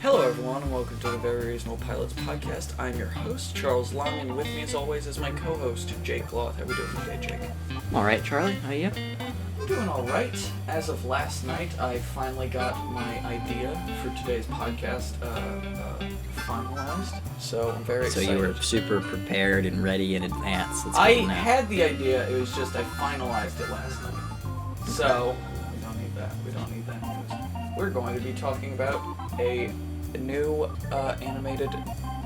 Hello everyone, and welcome to the Very Reasonable Pilots Podcast. I'm your host, Charles Long, and with me as always is my co-host, Jake Loth. How we doing today, Jake? I'm alright, Charlie. How are you? I'm doing alright. As of last night, I finally got my idea for today's podcast finalized, so I'm very excited. So you were super prepared and ready in advance. That's I good now. had the idea, it was just I finalized it last night. So, we don't need that news. We're going to be talking about a new animated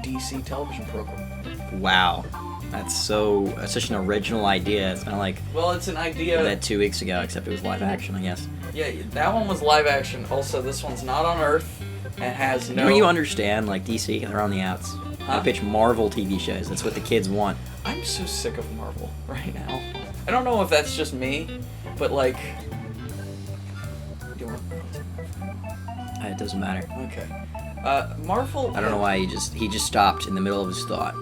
DC television program. Wow. That's such an original idea. It's not like Well, it's an idea that 2 weeks ago, except it was live action, I guess. Yeah, that one was live action. Also, this one's not on Earth and has no... You understand, like DC, they're on the outs. Huh? I pitch Marvel TV shows. That's what the kids want. I'm so sick of Marvel right now. I don't know if that's just me, but like... You want... It doesn't matter. Okay. Marvel... I don't know why he just stopped in the middle of his thought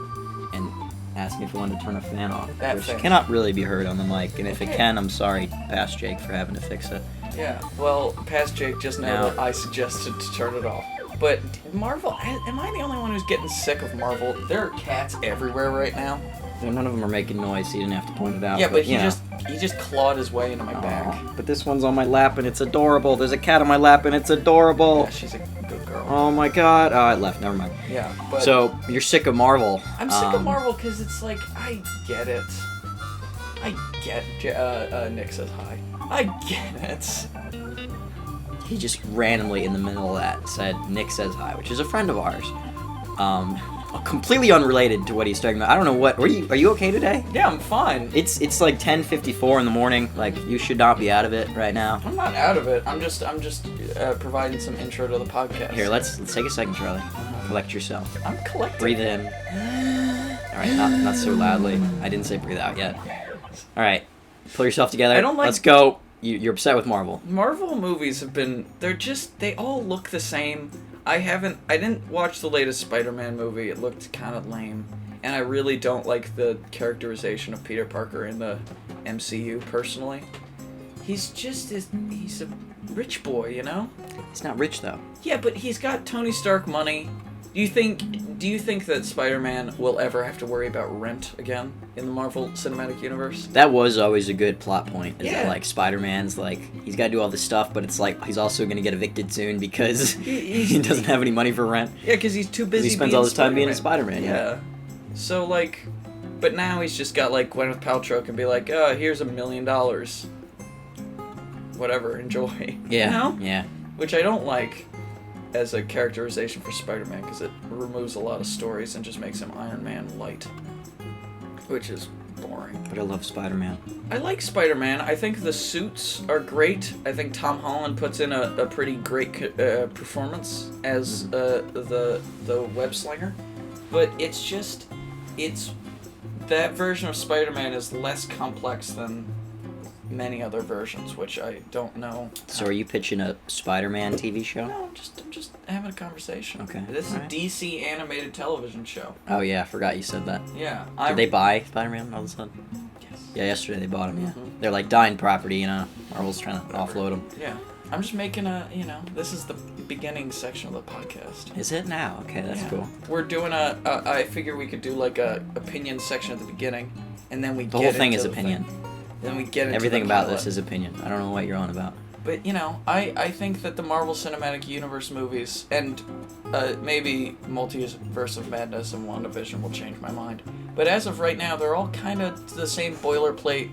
and asked me if I wanted to turn a fan off, which cannot really be heard on the mic. And if it can, I'm sorry, past Jake, for having to fix it. Yeah, well, past Jake just now that I suggested to turn it off. But Marvel, am I the only one who's getting sick of Marvel? There are cats everywhere right now. None of them are making noise, so you didn't have to point it out. Yeah, but he just clawed his way into my back. But this one's on my lap and it's adorable. There's a cat on my lap and it's adorable. Yeah, she's a good girl. Oh my god. Oh, it left. Never mind. Yeah, but... So, you're sick of Marvel. I'm sick of Marvel because it's like, I get it. Nick says hi. I get it. He just randomly in the middle of that said, Nick says hi, which is a friend of ours. Completely unrelated to what he's talking about. I don't know what. Are you okay today? Yeah, I'm fine. It's like 10:54 in the morning. Like, you should not be out of it right now. I'm not out of it. I'm just providing some intro to the podcast. Here, let's take a second, Charlie. Collect yourself. I'm collecting. Breathe in. All right, not so loudly. I didn't say breathe out yet. All right, pull yourself together. I don't like... Let's go. You're upset with Marvel. Marvel movies have been... They all look the same. I didn't watch the latest Spider-Man movie. It looked kind of lame. And I really don't like the characterization of Peter Parker in the MCU, personally. He's a rich boy, you know? He's not rich, though. Yeah, but he's got Tony Stark money. Do you think that Spider-Man will ever have to worry about rent again in the Marvel Cinematic Universe? That was always a good plot point. Is Yeah. that, like, Spider-Man's, like, he's got to do all this stuff, but it's like he's also going to get evicted soon because he doesn't have any money for rent. Yeah, because he's too busy. He spends all his time being a Spider-Man. Yeah. So, like, but now he's just got, like, Gwyneth Paltrow can be like, here's $1 million. Whatever, enjoy. Yeah. You know? Yeah. Which I don't like as a characterization for Spider-Man, because it removes a lot of stories and just makes him Iron Man light. Which is boring. But I love Spider-Man. I like Spider-Man. I think the suits are great. I think Tom Holland puts in a pretty great performance as the web slinger. But it's that version of Spider-Man is less complex than many other versions, which I don't know. So are you pitching a Spider-Man TV show? No, I'm just having a conversation. Okay. This is Alright. a DC animated television show. Oh yeah, I forgot you said that. Yeah. Did they buy Spider-Man all of a sudden? Yes. Yeah, yesterday they bought him, yeah. Mhm. They're like dying property, you know. Marvel's trying to offload them. Yeah. I'm just making this is the beginning section of the podcast. Is it now? Okay, that's Yeah. cool. We're doing I figure we could do like a opinion section at the beginning, and then we The whole thing is opinion. Then we get into Everything the about pilot. this is opinion. I don't know what you're on about. But, I think that the Marvel Cinematic Universe movies, and maybe Multiverse of Madness and WandaVision will change my mind. But as of right now, they're all kind of the same boilerplate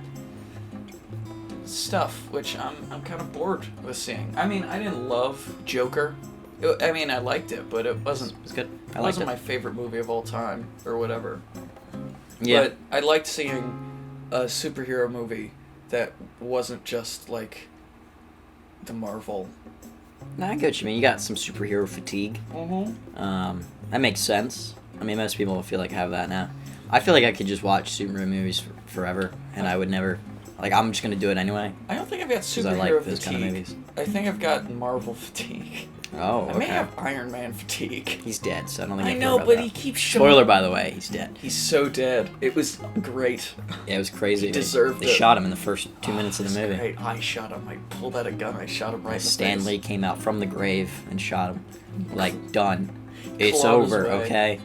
stuff, which I'm kind of bored with seeing. I mean, I didn't love Joker. I liked it, but it wasn't... It's good. It wasn't my favorite movie of all time, or whatever. Yeah. But I liked seeing a superhero movie that wasn't just like the Marvel. No, I get what you mean. You got some superhero fatigue. Mm-hmm. That makes sense. I mean, most people feel like I have that now. I feel like I could just watch superhero movies forever, and I would never... Like, I'm just gonna do it anyway. I don't think I've got Because I superhero like those fatigue. kind of movies. I think I've got Marvel fatigue. Oh, I may have Iron Man fatigue. He's dead, so I don't think I know, but he keeps showing. Spoiler, by the way, he's dead. He's so dead. It was great. Yeah, it was crazy. He deserved they it. shot him in the first 2 minutes of the movie. Great. I shot him. I pulled out a gun. I shot him right in the Stan face. Lee came out from the grave and shot him. Like, done. It's Clawed his over, way. okay?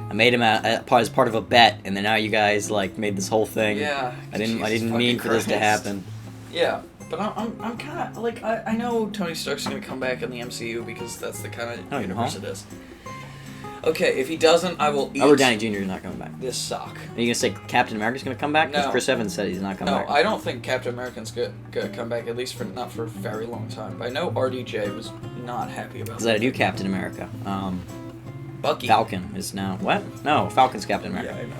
I made him as part of a bet, and then now you guys like made this whole thing. Yeah. I didn't Jesus mean for this to fucking Christ. happen. Yeah, but I'm kind of like I know Tony Stark's gonna come back in the MCU because that's the kind of universe it is. Okay, if he doesn't, I will eat. Robert Downey Jr. is not coming back. This sock. Are you gonna say Captain America's gonna come back? Because No. Chris Evans said he's not coming back. No, I don't think Captain American's gonna come back, at least not for a very long time. But I know RDJ was not happy about Is that a new Captain America? Bucky. Falcon is now what? No, Falcon's Captain America. Yeah, I know.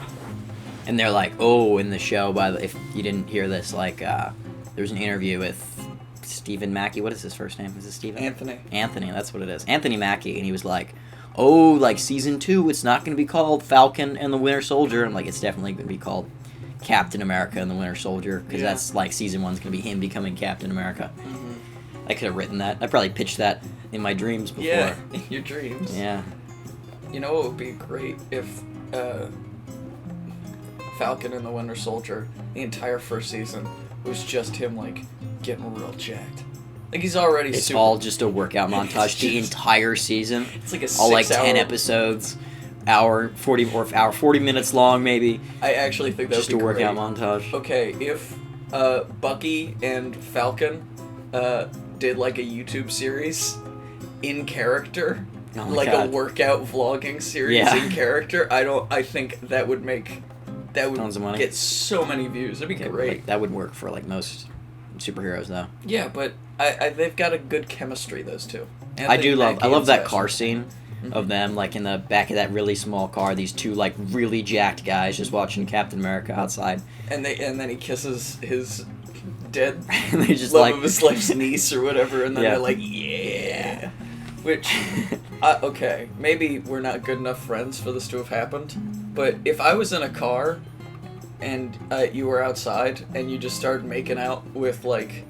And they're like, oh, in the show, if you didn't hear this, like, there was an interview with Stephen Mackie. What is his first name? Is it Stephen? Anthony, that's what it is. Anthony Mackie, and he was like, oh, like, season 2, it's not going to be called Falcon and the Winter Soldier. I'm like, it's definitely going to be called Captain America and the Winter Soldier, because that's, like, season 1's going to be him becoming Captain America. Mm-hmm. I could have written that. I probably pitched that in my dreams before. Yeah, in your dreams. Yeah. You know what would be great if Falcon and the Winter Soldier, the entire first season, was just him, like, getting real jacked. Like, he's already It's super... all just a workout montage the entire season. It's like a 6 all like 10 hour... episodes, hour 40 minutes long maybe. I actually think that just would be a workout great. montage. Okay, if Bucky and Falcon did like a YouTube series in character, Oh my like God. a workout vlogging series in character, I think that would Tons of money. get so many views. It'd be great. Like, that would work for like most superheroes though. Yeah, but they've got a good chemistry, those two. I love that car scene Mm-hmm. of them like in the back of that really small car, these two like really jacked guys just watching Captain America outside. And then he kisses his dead And they just love like of his life's niece or whatever, and then Yeah. they're like, yeah. Which, okay, maybe we're not good enough friends for this to have happened, but if I was in a car and you were outside and you just started making out with, like,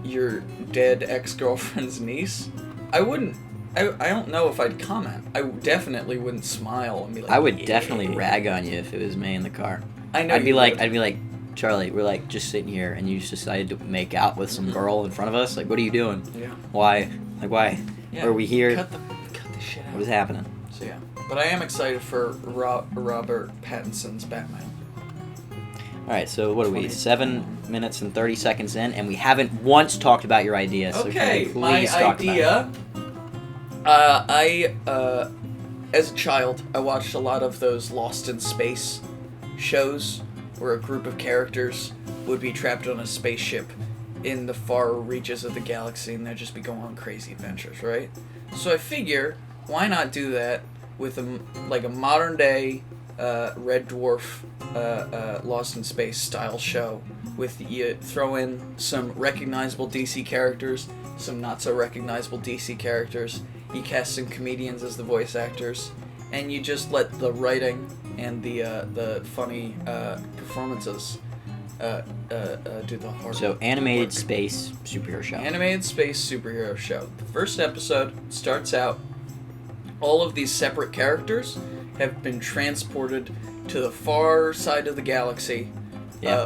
your dead ex-girlfriend's niece, I don't know if I'd comment. I definitely wouldn't smile and be like, I would yeah. definitely rag on you if it was me in the car. I know I'd be you like, would. Charlie, we're like just sitting here and you just decided to make out with some girl in front of us. Like, what are you doing? Yeah. Why? Like, why? Yeah, Are we here? Cut the shit out. What is happening? So yeah, but I am excited for Robert Pattinson's Batman. All right, so what are we? 20. 7 minutes and 30 seconds in, and we haven't once talked about your idea. So Okay, can we my please talk idea. As a child, I watched a lot of those Lost in Space shows where a group of characters would be trapped on a spaceship in the far reaches of the galaxy and they'd just be going on crazy adventures, right? So I figure, why not do that with a modern day Red Dwarf Lost in Space style show with you throw in some recognizable DC characters, some not so recognizable DC characters, you cast some comedians as the voice actors, and you just let the writing and the funny performances do the hard So, animated work. space superhero show. Animated space superhero show. The first episode starts out, all of these separate characters have been transported to the far side of the galaxy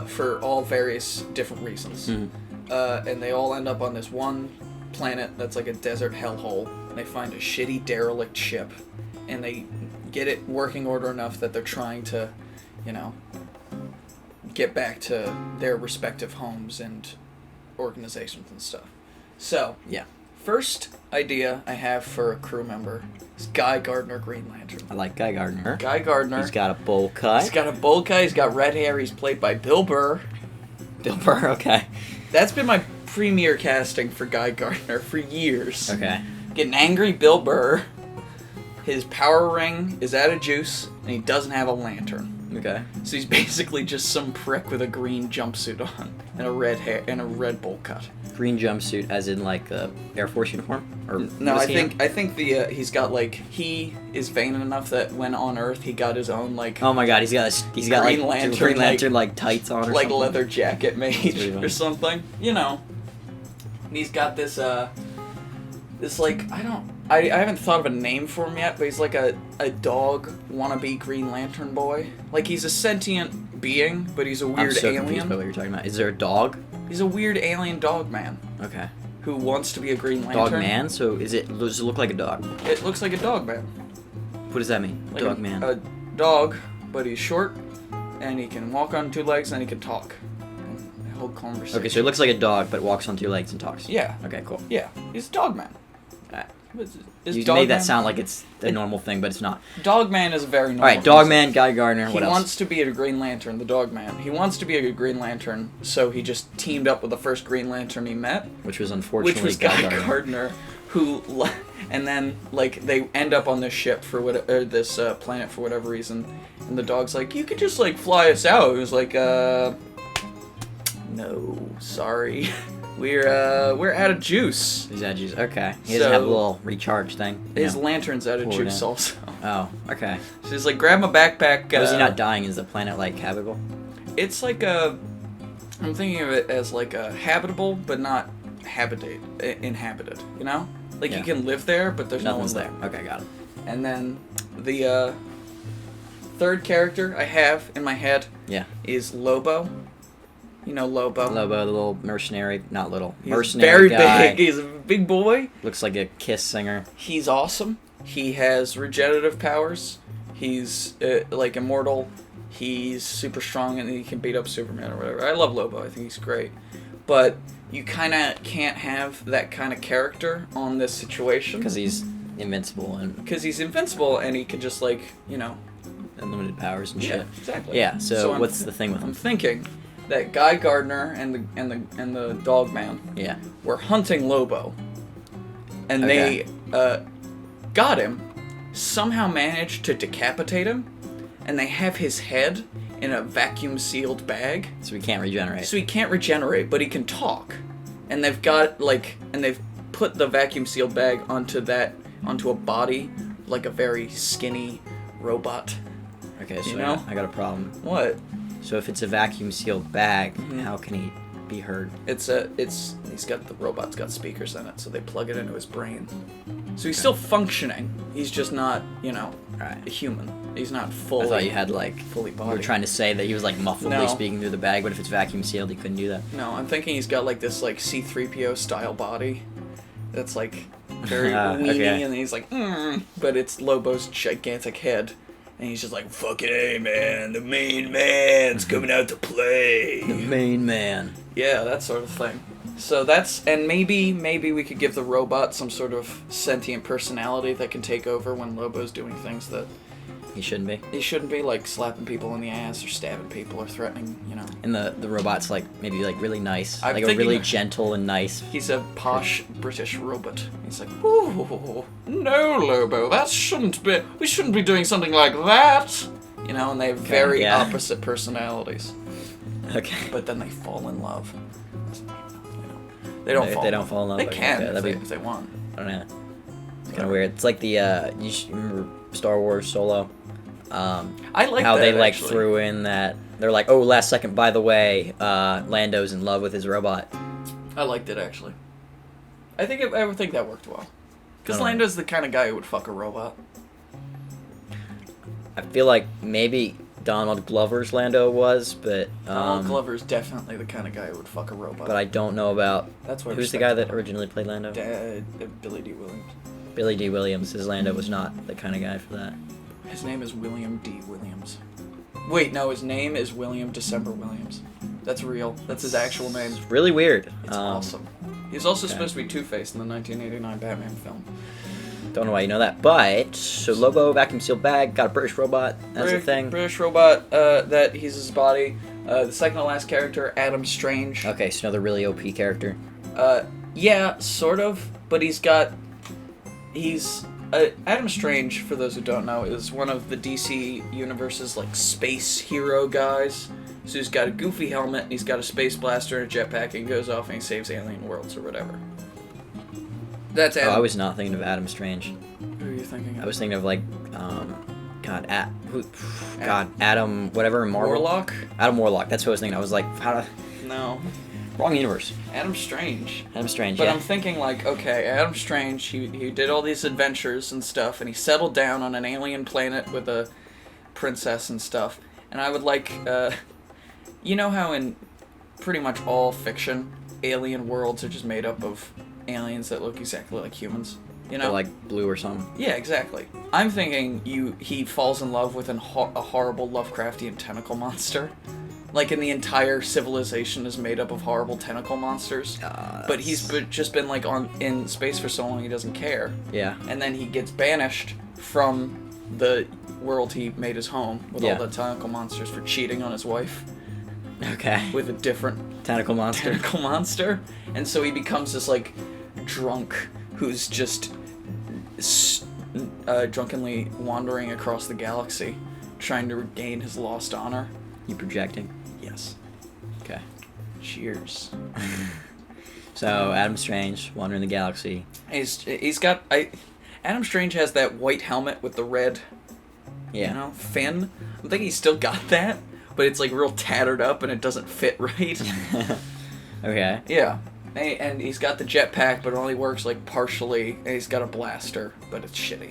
for all various different reasons. Mm-hmm. And they all end up on this one planet that's like a desert hellhole, and they find a shitty derelict ship, and they get it working order enough that they're trying to, get back to their respective homes and organizations and stuff. So, Yeah. first idea I have for a crew member is Guy Gardner, Green Lantern. I like Guy Gardner. Guy Gardner. He's got a bowl cut. He's got a bowl cut. He's got red hair. He's played by Bill Burr. Bill Burr, okay. That's been my premier casting for Guy Gardner for years. Okay. Get an angry Bill Burr. His power ring is out of juice, and he doesn't have a lantern. Okay. So he's basically just some prick with a green jumpsuit on and a red hair and a red bowl cut. Green jumpsuit, as in like the Air Force uniform, or No, was I he think in? he's got like he is vain enough that when on Earth he got his own like Oh my God, he's got Green like Lantern, Green Lantern like tights on or like something. leather jacket pretty made funny. or something, And he's got this It's like, I haven't thought of a name for him yet, but he's like a dog wannabe Green Lantern boy. Like, he's a sentient being, but he's a weird alien. I'm so confused by what you're talking about. Is there a dog? He's a weird alien dog man. Okay. Who wants to be a Green Lantern. Dog man? So does it look like a dog? It looks like a dog man. What does that mean? Like dog man. A dog, but he's short, and he can walk on 2 legs, and he can talk. And hold conversation. Okay, so he looks like a dog, but walks on 2 legs and talks. Yeah. Okay, cool. Yeah, he's a dog man. You made that sound like it's a normal thing, but it's not. Dogman is a very normal. All right, Dogman, Guy Gardner. What else? He wants to be a Green Lantern, the Dogman. He wants to be a Green Lantern, so he just teamed up with the first Green Lantern he met, which was unfortunately Guy Gardner, who, and then like they end up on this ship for this planet for whatever reason, and the dog's like, you could just like fly us out. He was like, no, sorry. We're out of juice. He's out of juice. Okay. He doesn't have a little recharge thing. His lantern's out of juice also. Oh, okay. So he's like, grab my backpack. Was he not dying? Is the planet like habitable? It's like I'm thinking of it as like a habitable, but not inhabited. You know, like you can live there, but there's nothing's no one there. Okay, got it. And then the third character I have in my head is Lobo. You know Lobo. Lobo, the little mercenary, not little, He's mercenary very guy. big. He's a big boy. Looks like a Kiss singer. He's awesome. He has regenerative powers. He's like immortal. He's super strong and he can beat up Superman or whatever. I love Lobo. I think he's great. But you kind of can't have that kind of character on this situation. Because he's invincible. Because he's invincible and he can just like, unlimited powers and shit. Exactly. Yeah, so what's the thing with him? I'm thinking that Guy Gardner and the dog man were hunting Lobo, and they got him, somehow managed to decapitate him, and they have his head in a vacuum sealed bag. So he can't regenerate. So he can't regenerate, but he can talk, and they've put the vacuum sealed bag onto a body like a very skinny robot. Okay, so I got a problem. What? So if it's a vacuum sealed bag, how can he be heard? The robot's got speakers in it, so they plug it into his brain. So he's still functioning. He's just not, a human. He's not fully. I thought you had fully body. You were trying to say that he was like muffledly speaking through the bag, but if it's vacuum sealed, he couldn't do that. No, I'm thinking he's got like this like C-3PO style body. That's like very weeny, and he's like, but it's Lobo's gigantic head. And he's just like, fucking hey, man, the main man's coming out to play. The main man. Yeah, that sort of thing. So and maybe we could give the robot some sort of sentient personality that can take over when Lobo's doing things that he shouldn't be. He shouldn't be, like slapping people in the ass or stabbing people or threatening, And the robot's like maybe like really nice, like a really gentle and nice. He's a posh British robot. He's like, ooh, no, Lobo, that shouldn't be. We shouldn't be doing something like that. And they have very opposite personalities. Okay. But then they fall in love. They don't fall. They don't fall in love. They can if they want. I don't know. It's kind of weird. It's like the you remember Star Wars Solo. I like how that, they like actually. threw in that they're like, oh, last second, by the way, Lando's in love with his robot. I liked it actually. I think that worked well. Because Lando's the kind of guy who would fuck a robot. I feel like maybe Donald Glover's Lando was, but Donald Glover's definitely the kind of guy who would fuck a robot. But I don't know about who's the guy that originally played Lando? Billy D. Williams. Billy D. Williams. His Lando was not the kind of guy for that. His name is William D. Williams. Wait, no, his name is William December Williams. That's real. That's his actual name. It's really weird. It's awesome. He's also supposed to be Two-Face in the 1989 Batman film. Don't know why you know that, but so Lobo, vacuum sealed bag, got a British robot. That's a thing. British robot. That he's his body. The second to last character, Adam Strange. Okay, so another really OP character. Yeah, sort of, but he's Adam Strange, for those who don't know, is one of the DC Universe's like space hero guys. So he's got a goofy helmet, and he's got a space blaster and a jetpack, and he goes off and he saves alien worlds or whatever. That's Adam. Oh, I was not thinking of Adam Strange. Who are you thinking of? I was thinking of like, Adam, whatever, Marvel. Warlock? Adam Warlock. That's what I was thinking. I was like, No. Wrong universe. Adam Strange. Adam Strange, But yeah. I'm thinking, like, okay, Adam Strange, he did all these adventures and stuff, and he settled down on an alien planet with a princess and stuff. And I would like, you know how in pretty much all fiction, alien worlds are just made up of aliens that look exactly like humans? You know? Or like blue or something. Yeah, exactly. I'm thinking he falls in love with a horrible Lovecraftian tentacle monster. Like, in the entire civilization is made up of horrible tentacle monsters. But he's just been, like, in space for so long he doesn't care. Yeah. And then he gets banished from the world he made his home with all the tentacle monsters for cheating on his wife. Okay. With a different tentacle monster. And so he becomes this, like, drunk who's just drunkenly wandering across the galaxy trying to regain his lost honor. You projecting? Yes. Okay. Cheers. So, Adam Strange, wandering the galaxy. He's got... Adam Strange has that white helmet with the red, you know, fin. I'm thinking he's still got that, but it's, like, real tattered up and it doesn't fit right. Okay. Yeah. And he's got the jetpack, but it only works, like, partially. And he's got a blaster, but it's shitty.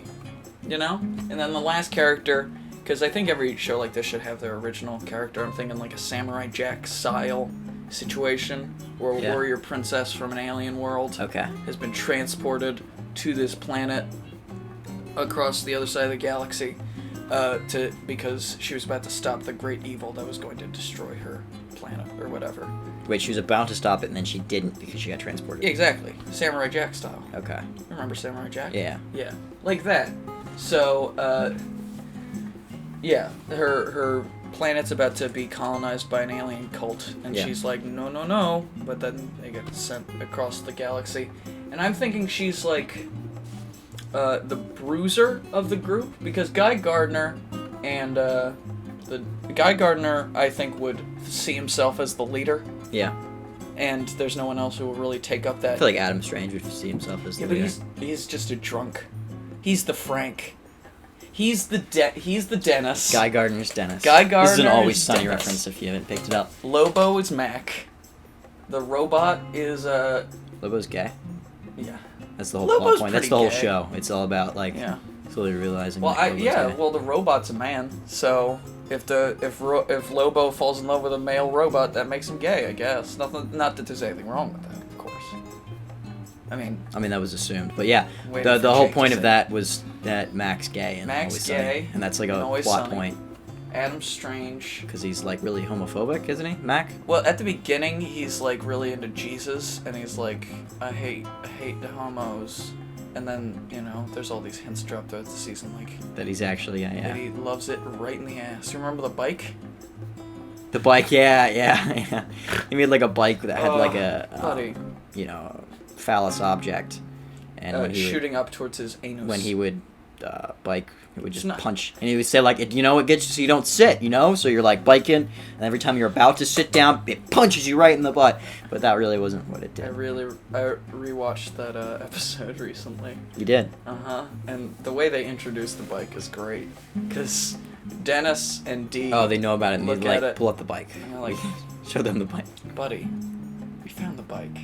You know? And then the last character... Because I think every show like this should have their original character. I'm thinking like a Samurai Jack style situation where a warrior princess from an alien world has been transported to this planet across the other side of the galaxy because she was about to stop the great evil that was going to destroy her planet or whatever. Wait, she was about to stop it and then she didn't because she got transported. Yeah, exactly. Samurai Jack style. Okay. Remember Samurai Jack? Yeah. Yeah. Like that. So, yeah, her planet's about to be colonized by an alien cult, and she's like, no, but then they get sent across the galaxy. And I'm thinking she's like the bruiser of the group, because Guy Gardner and Guy Gardner, I think, would see himself as the leader. Yeah. And there's no one else who will really take up that. I feel like Adam Strange would see himself as the leader. But he's just a drunk. He's the Frank. He's the Dennis. Guy Gardner's Dennis. Guy Gardner. This is an Always Sunny Dennis. reference if you haven't picked it up. Lobo is Mac. The robot is Lobo's gay. Yeah. That's the whole Lobo's plot point. That's the pretty whole gay. show. It's all about like slowly realizing. Well, that Lobo's gay. well, the robot's a man. So if Lobo falls in love with a male robot, that makes him gay, I guess. Not that there's anything wrong with that, of course. I mean, that was assumed, but yeah, Waiting the for whole Jake point to of say. that was that Mac's gay and Mac's Always gay Sunny. And that's like a and Always plot Sunny. point Adam Strange. because he's like really homophobic, isn't he, Mac? Well, at the beginning, he's like really into Jesus, and he's like, I hate the homos. And then, you know, there's all these hints dropped throughout the season, like That he's actually that he loves it right in the ass. You remember the bike? The bike, yeah. He made like a bike that had like a buddy. you know, phallus object, and when he shooting up towards his anus. when he would bike, it would just Not- punch, and he would say like, it gets you so you don't sit, so you're like biking, and every time you're about to sit down, it punches you right in the butt. But that really wasn't what it did. I rewatched that episode recently. You did. And the way they introduced the bike is great, because Dennis and Dee. Oh, they know about it, and they Look at it. pull up the bike. And they're like, Show them the bike. buddy, we found the bike.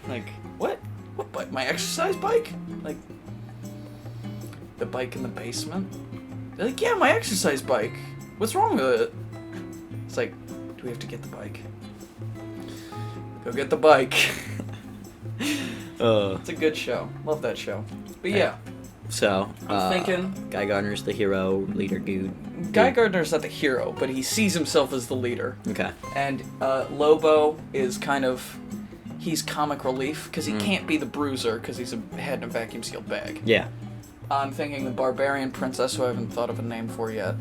Like, what? What bike? My exercise bike? Like, the bike in the basement? They're like, yeah, my exercise bike. What's wrong with it? It's like, do we have to get the bike? Go get the bike. It's a good show. Love that show. But yeah. So, I'm thinking... Guy Gardner's the hero, leader dude. Guy Gardner's not the hero, but he sees himself as the leader. Okay. And Lobo is kind of... He's comic relief, because he can't be the bruiser, because he's a head in a vacuum-sealed bag. Yeah. I'm thinking the barbarian princess, who I haven't thought of a name for yet.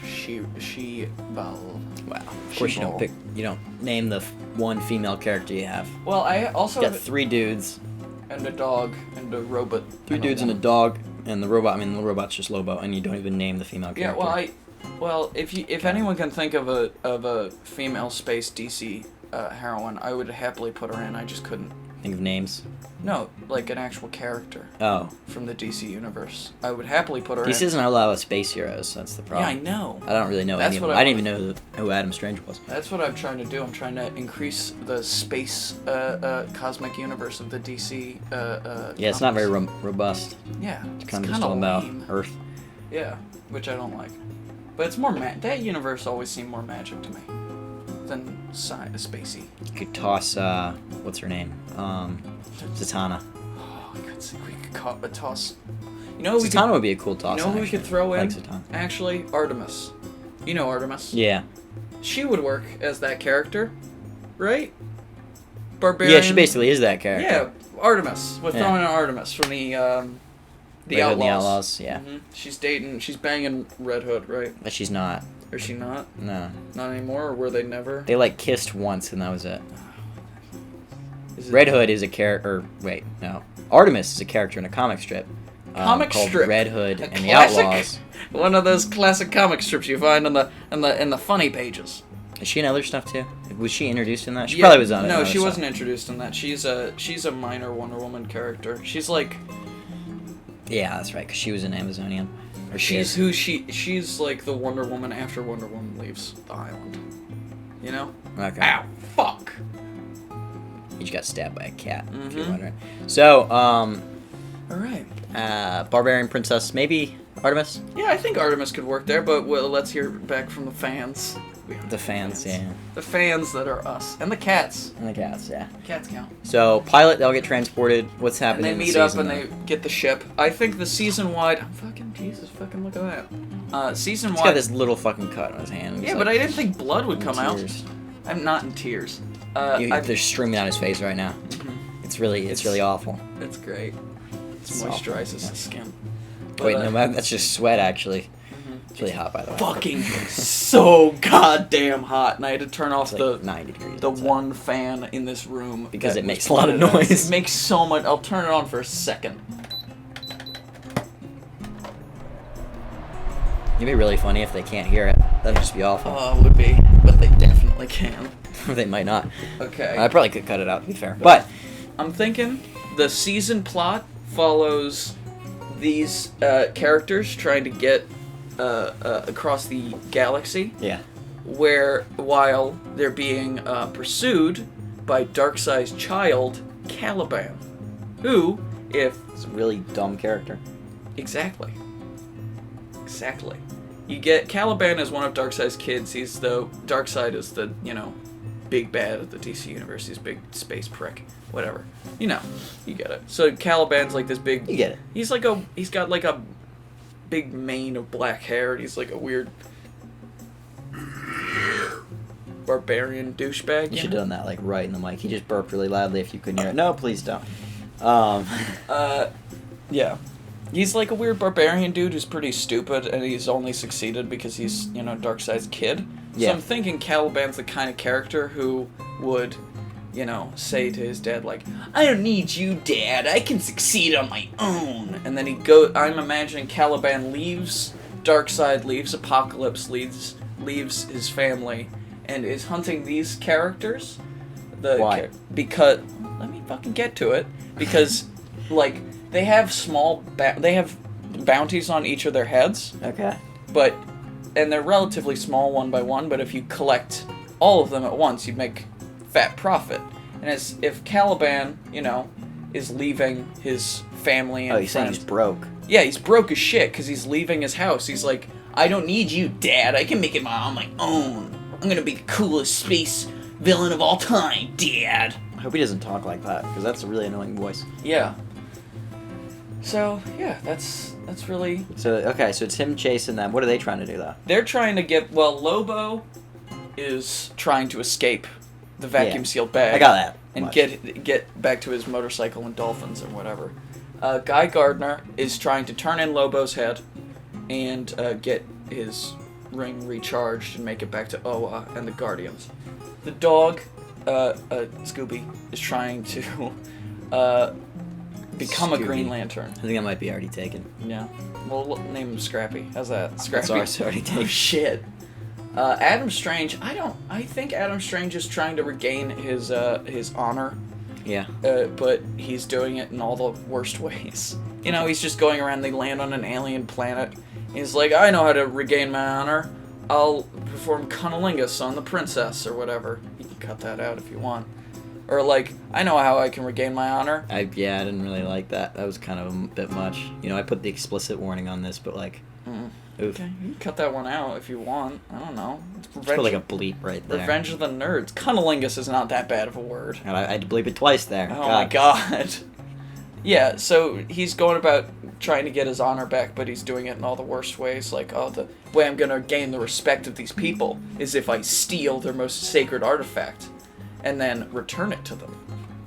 She-Bal. Wow. Of course you don't name the one female character you have. Well, I also You got have... 3 dudes. And a dog, and a robot. 3 dudes and a dog, and the robot. I mean, the robot's just Lobo, and you don't even name the female Yeah, character. well, if anyone can think of a female space DC heroine, I would happily put her in. I just couldn't Think of names. No, like an actual character. Oh. From the DC universe. I would happily put her in. DC doesn't allow space heroes, that's the problem. Yeah, I know. I don't really know any of them. I didn't even know who Adam Strange was. That's what I'm trying to do. I'm trying to increase the space cosmic universe of the DC yeah, it's not very robust. Yeah, it's kind of just all about Earth. Yeah, which I don't like. But it's more that universe always seemed more magic to me than spacey. You could toss what's her name? Zatanna. Oh, we could toss. You know, Zatanna would be a cool toss. You know who we could throw in? Like Zatanna. Actually, Artemis. You know Artemis. Yeah. She would work as that character, right? Barbarian. Yeah, she basically is that character. Yeah, Artemis. We're throwing in Artemis from the Outlaws. The Outlaws, yeah. Mm-hmm. She's banging Red Hood, right? But she's not. Or is she not? No. Not anymore, or were they never? They, like, kissed once, and that was it. Red Hood is a character... Wait, no. Artemis is a character in a comic strip. Called Red Hood and the Outlaws. One of those classic comic strips you find in the funny pages. Is she in other stuff, too? Was she introduced in that? She probably was on it. No, she wasn't introduced in that. She's a minor Wonder Woman character. She's like... Yeah, that's right, because she was an Amazonian. Or she's like the Wonder Woman after Wonder Woman leaves the island. You know? Okay. Ow, fuck! He just got stabbed by a cat, if you're wondering. So, alright. Barbarian Princess, maybe Artemis? Yeah, I think Artemis could work there, but let's hear back from the fans. The fans, yeah. The fans that are us. And the cats. And the cats, yeah. Cats count. So, pilot, they'll get transported. What's happening and they meet up and they get the ship. I think the season-wide... fucking look at that. Season-wide... He's got this little fucking cut on his hand. Yeah, but I didn't think blood would come out. I'm not in tears. They're streaming down his face right now. Mm-hmm. It's really awful. It's great. It moisturizes the skin. But, wait, no, that's just sweat, actually. It's really hot, by the way. Fucking so goddamn hot, and I had to turn off the 90 degrees. The one fan in this room because it makes a lot of noise. It makes so much. I'll turn it on for a second. It'd be really funny if they can't hear it. That'd just be awful. Oh, it would be, but they definitely can. Or they might not. Okay. I probably could cut it out, to be fair. But I'm thinking the season plot follows these characters trying to get across the galaxy. Yeah. While they're being pursued by Darkseid's child, Caliban, who, if... It's a really dumb character. Exactly. You get Caliban as one of Darkseid's kids. Darkseid is the, big bad of the DC universe. He's big space prick. Whatever. You get it. So Caliban's like this big... You get it. He's got like a big mane of black hair, and he's like a weird barbarian douchebag. You should have done that, like, right in the mic. He just burped really loudly if you couldn't hear it. No, please don't. Yeah. He's like a weird barbarian dude who's pretty stupid, and he's only succeeded because he's, Darkseid's kid. Yeah. So I'm thinking Caliban's the kind of character who would, say to his dad, like, I don't need you, Dad. I can succeed on my own. And then I'm imagining Caliban leaves Darkseid, leaves Apocalypse, leaves his family, and is hunting these characters. Why? Because, let me fucking get to it. Because, like... They have they have bounties on each of their heads. Okay. And they're relatively small one by one, but if you collect all of them at once, you make fat profit. And if Caliban, is leaving his family and friends... Oh, you're saying he's broke. Yeah, he's broke as shit, because he's leaving his house. He's like, I don't need you, Dad. I can make it on my own. I'm gonna be the coolest space villain of all time, Dad. I hope he doesn't talk like that, because that's a really annoying voice. Yeah. So, yeah, that's really... So it's him chasing them. What are they trying to do, though? They're trying to Lobo is trying to escape the vacuum-sealed bag. I got that. And get back to his motorcycle and dolphins or whatever. Guy Gardner is trying to turn in Lobo's head and get his ring recharged and make it back to Oa and the Guardians. The dog, Scooby, is trying to... become Scooby. A Green Lantern. I think that might be already taken. Yeah. Well, name him Scrappy. How's that? Scrappy. That's already taken. Oh, shit. Adam Strange. I think Adam Strange is trying to regain his honor Yeah. But he's doing it in all the worst ways. You know, he's just going around, they land on an alien planet. He's like, I know how to regain my honor. I'll perform cunnilingus on the princess, or whatever. You can cut that out if you want. Or like, I know how I can regain my honor. I didn't really like that. That was kind of a bit much. You know, I put the explicit warning on this, but like, oof. Okay, you can cut that one out if you want. I don't know. Just put like a bleep right there. Revenge of the Nerds. Cunnilingus is not that bad of a word. And I had to bleep it twice there. Oh my god. Yeah, so he's going about trying to get his honor back, but he's doing it in all the worst ways. Like, oh, the way I'm gonna gain the respect of these people is if I steal their most sacred artifact and then return it to them.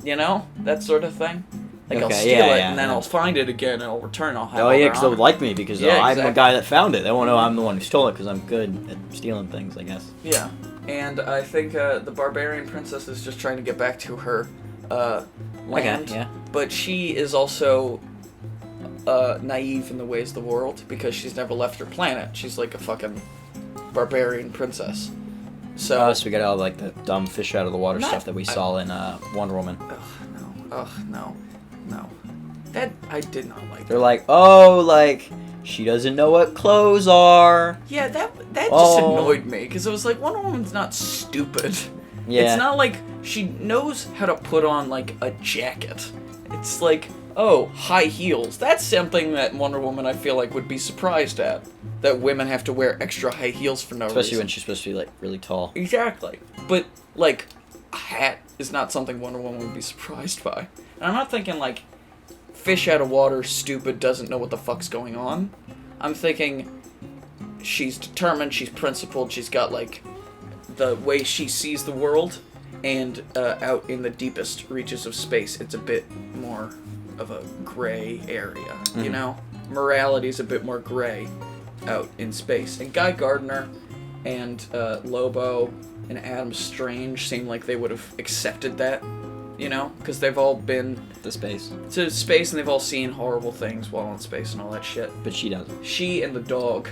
You know? That sort of thing. Like, I'll steal it, and then I'll find it again, and I'll return. I'll have because they'll like me, because I'm the guy that found it. They won't know I'm the one who stole it, because I'm good at stealing things, I guess. Yeah, and I think the barbarian princess is just trying to get back to her land. Okay, yeah. But she is also naive in the ways of the world, because she's never left her planet. She's like a fucking barbarian princess. So we got all like the dumb fish out of the water stuff that we saw in Wonder Woman. No. That, I did not like. They're like, oh, like, she doesn't know what clothes are. Yeah, that just annoyed me, because it was like, Wonder Woman's not stupid. Yeah. It's not like she knows how to put on, like, a jacket. It's like, oh, high heels. That's something that Wonder Woman, I feel like, would be surprised at. That women have to wear extra high heels for no reason. Especially when she's supposed to be, like, really tall. Exactly. But, like, a hat is not something Wonder Woman would be surprised by. And I'm not thinking, like, fish out of water, stupid, doesn't know what the fuck's going on. I'm thinking she's determined, she's principled, she's got, like, the way she sees the world, and out in the deepest reaches of space, it's a bit more of a gray area, you know? Morality's a bit more gray out in space. And Guy Gardner and Lobo and Adam Strange seem like they would have accepted that, you know? Because they've all been to space, and they've all seen horrible things while in space and all that shit. But she doesn't. She and the dog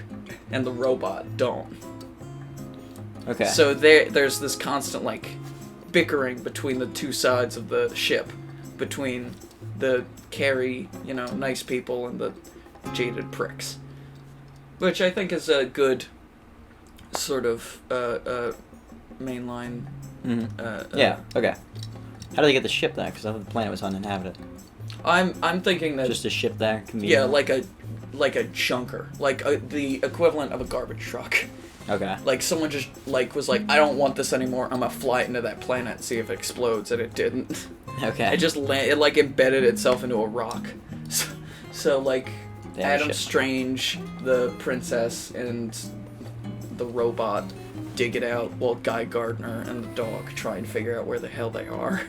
and the robot don't. Okay. So there's this constant, like, bickering between the two sides of the ship, between the Carrie, you know, nice people and the jaded pricks. Which I think is a good sort of mainline. Yeah, okay. How do they get the ship there? Because I thought the planet was uninhabited. I'm thinking that just a ship there can be. Yeah, like a junker, like the equivalent of a garbage truck. Okay. Like someone just was like, I don't want this anymore. I'm gonna fly it into that planet and see if it explodes, and it didn't. Okay. It like embedded itself into a rock. So like Adam Strange, the princess, and the robot dig it out while Guy Gardner and the dog try and figure out where the hell they are.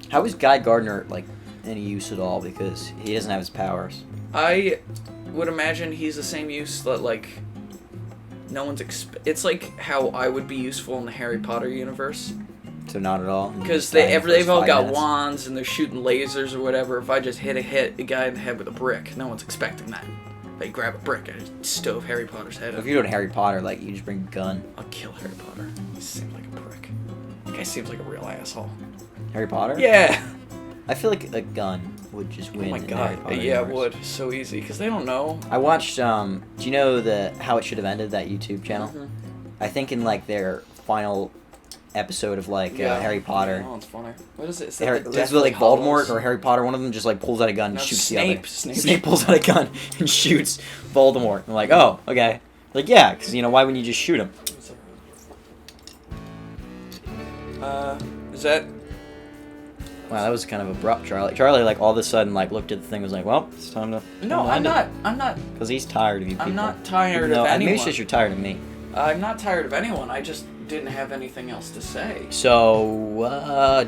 How is Guy Gardner, like, any use at all? Because he doesn't have his powers. I would imagine he's the same use that, like, no one's it's like how I would be useful in the Harry Potter universe. So not at all? Because they've all got wands and they're shooting lasers or whatever. If I just hit a guy in the head with a brick, no one's expecting that. They grab a brick and just stove Harry Potter's head up. If you're doing Harry Potter, like, you just bring a gun. I'll kill Harry Potter. He seems like a prick. That guy seems like a real asshole. Harry Potter? Yeah! I feel like a gun would just win. Oh my god. Yeah, it would. So easy. Because they don't know. I watched, do you know How It Should Have Ended, that YouTube channel? Mm-hmm. I think in, like, their final episode of, Harry Potter. Oh, it's funny. What is it? Is it like Voldemort or Harry Potter? One of them just, like, pulls out a gun and shoots the other. Snape pulls out a gun and shoots Voldemort. I'm like, oh, okay. Like, yeah, because, you know, why wouldn't you just shoot him? Is that... Wow, that was kind of abrupt, Charlie. Charlie, like, all of a sudden, like, looked at the thing and was like, well, it's time to... No, I'm not. Because he's tired of you people. I'm not tired of anyone. Maybe it's just you're tired of me. I'm not tired of anyone. I just didn't have anything else to say. So,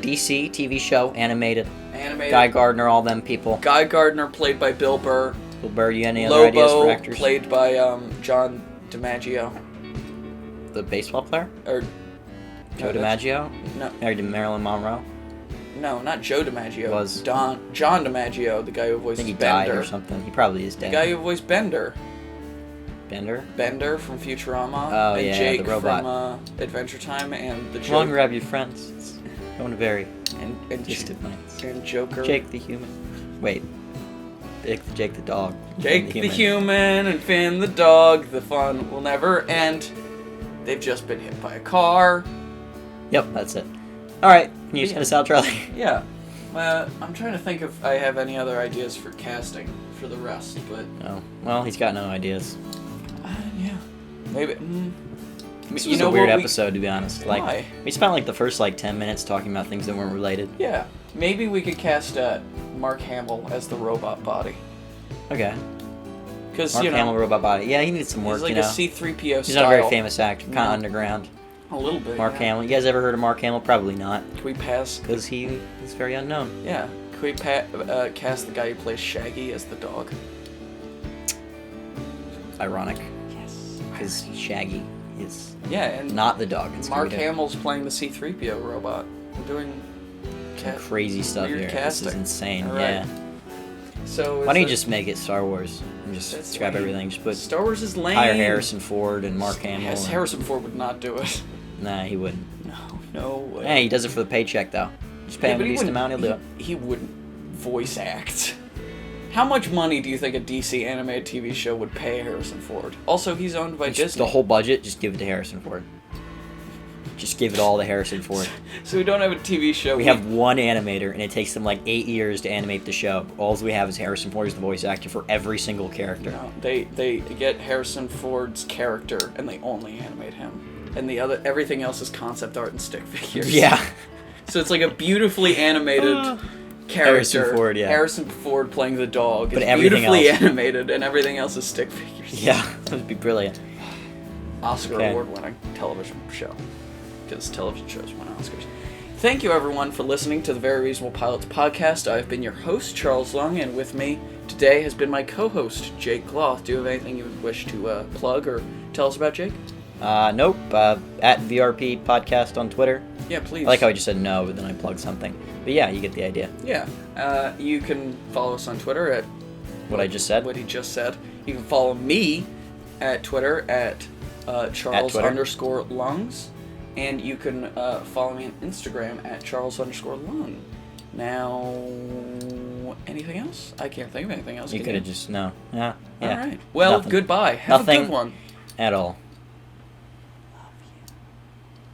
DC, TV show, animated. Guy Gardner, all them people. Guy Gardner, played by Bill Burr. Bill Burr, you any other ideas for actors? Lobo, played by John DiMaggio. The baseball player? Or... Joe DiMaggio? No. Married to Marilyn Monroe? No, not Joe DiMaggio. Was John DiMaggio, the guy who voices Bender. I think he died or something. He probably is dead. The guy who voiced Bender. Bender from Futurama. Oh, and yeah, Jake the robot. from Adventure Time and the Come on, grab your friends. Going to very and distant lengths. And Joker. Jake the human. Wait. Jake the dog. Jake the human and Finn the dog. The fun will never end. They've just been hit by a car. Yep, that's it. Alright, can you send us out, Charlie? Yeah. I'm trying to think if I have any other ideas for casting for the rest, but... Oh, well, he's got no ideas. Yeah. Maybe... This was a weird episode, to be honest. Why? Like, we spent like the first 10 minutes talking about things that weren't related. Yeah. Maybe we could cast Mark Hamill as the robot body. Okay. Because Mark Hamill, robot body. Yeah, he needs some work, he's like a C-3PO style. He's not a very famous actor. Kind of underground. A little bit. Mark Hamill. You guys ever heard of Mark Hamill? Probably not. Can we pass? Because he's very unknown. Yeah. Can we cast the guy who plays Shaggy as the dog? Ironic. Yes. Because Shaggy is and not the dog. Mark Hamill's playing the C-3PO robot. I'm doing crazy stuff here. Casting. This is insane. Right. Yeah. So why don't you just make it Star Wars and just scrap everything? Just put Star Wars is lame. Hire Harrison Ford and Mark Hamill. Yes, Harrison Ford would not do it. Nah, he wouldn't. No way. Hey, he does it for the paycheck though. Just pay him a decent amount, he'll do it. He wouldn't voice act. How much money do you think a DC animated TV show would pay Harrison Ford? Also, he's owned by Disney. The whole budget, just give it to Harrison Ford. Just give it all to Harrison Ford. So we don't have a TV show. We have one animator, and it takes them 8 years to animate the show. All we have is Harrison Ford as the voice actor for every single character. No, they get Harrison Ford's character, and they only animate him. And everything else is concept art and stick figures. Yeah. So it's like a beautifully animated character. Harrison Ford, yeah. Harrison Ford playing the dog. But it's everything beautifully else. animated, and everything else is stick figures. Yeah, that would be brilliant. Oscar award-winning television show. Because television shows win Oscars. Thank you, everyone, for listening to the Very Reasonable Pilots podcast. I've been your host, Charles Lung, and with me today has been my co-host, Jake Gloth. Do you have anything you would wish to plug or tell us about, Jake? Nope. At VRP podcast on Twitter. Yeah, please. I like how I just said no, but then I plugged something. But yeah, you get the idea. Yeah. You can follow us on Twitter at... What I just said? What he just said. You can follow me at Twitter at Charles_Lungs. And you can follow me on Instagram at Charles_Lung. Now, anything else? I can't think of anything else. You could have just, no. Yeah. All right. Well, Nothing. goodbye. Have Nothing a good one. At all.